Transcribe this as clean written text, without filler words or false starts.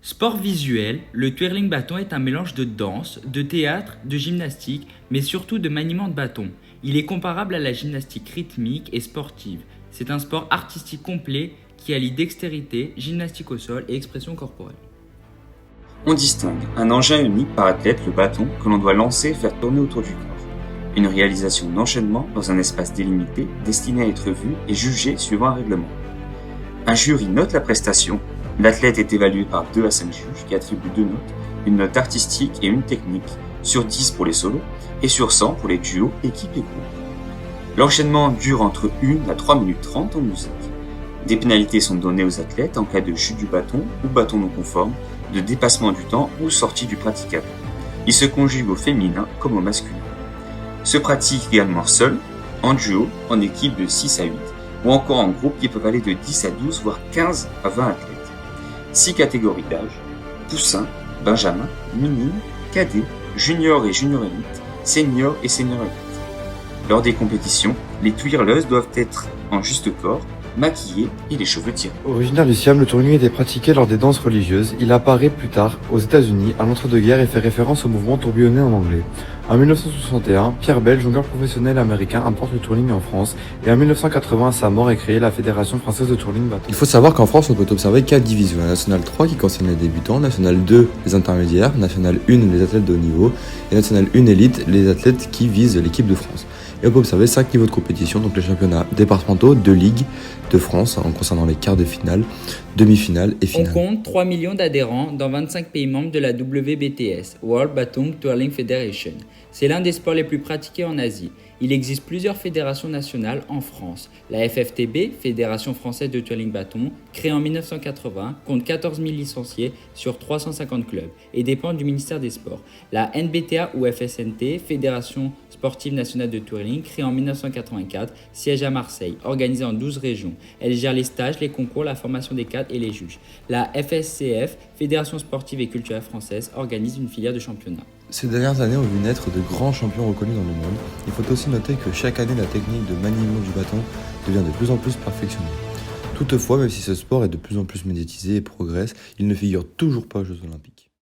Sport visuel, le twirling bâton est un mélange de danse, de théâtre, de gymnastique, mais surtout de maniement de bâton. Il est comparable à la gymnastique rythmique et sportive. C'est un sport artistique complet qui allie dextérité, gymnastique au sol et expression corporelle. On distingue un engin unique par athlète, le bâton, que l'on doit lancer et faire tourner autour du corps. Une réalisation d'enchaînement dans un espace délimité destiné à être vu et jugé suivant un règlement. Un jury note la prestation. L'athlète est évalué par 2 à 5 juges qui attribuent 2 notes, une note artistique et une technique, sur 10 pour les solos et sur 100 pour les duos, équipes et groupes. L'enchaînement dure entre 1 à 3 minutes 30 en musique. Des pénalités sont données aux athlètes en cas de chute du bâton ou bâton non conforme, de dépassement du temps ou sortie du praticable. Il se conjugue au féminin comme au masculin. Se pratique également seul, en duo, en équipe de 6 à 8, ou encore en groupe qui peuvent aller de 10 à 12, voire 15 à 20 athlètes. 6 catégories d'âge, poussin, benjamin, minime, cadet, junior et junior élite, senior et senior élite. Lors des compétitions, les twirleuses doivent être en juste corps, maquillées et les cheveux tirés. Originaire du Siam, le twirling était pratiqué lors des danses religieuses. Il apparaît plus tard aux États-Unis à l'entre-deux-guerres et fait référence au mouvement tourbillonné en anglais. En 1961, Pierre Bell, jongleur professionnel américain, importe le twirling en France et en 1980, à sa mort, est créée la Fédération française de twirling bâton. Il faut savoir qu'en France, on peut observer 4 divisions. La Nationale 3 qui concerne les débutants, Nationale 2 les intermédiaires, Nationale 1 les athlètes de haut niveau et Nationale 1 élite les athlètes qui visent l'équipe de France. Et on peut observer 5 niveaux de compétition, donc les championnats départementaux, 2 ligues de France en concernant les quarts de finale, demi-finale et finale. On compte 3 millions d'adhérents dans 25 pays membres de la WBTS, World Bâton Twirling Federation. C'est l'un des sports les plus pratiqués en Asie. Il existe plusieurs fédérations nationales en France. La FFTB, Fédération française de twirling bâton, créée en 1980, compte 14 000 licenciés sur 350 clubs et dépend du ministère des Sports. La NBTA ou FSNT, Fédération sportive nationale de twirling, créée en 1984, siège à Marseille, organisée en 12 régions. Elle gère les stages, les concours, la formation des cadres et les juges. La FSCF, Fédération sportive et culturelle française, organise une filière de championnat. Ces dernières années ont vu naître de grands champions reconnus dans le monde. Il faut aussi noter que chaque année, la technique de maniement du bâton devient de plus en plus perfectionnée. Toutefois, même si ce sport est de plus en plus médiatisé et progresse, il ne figure toujours pas aux Jeux Olympiques.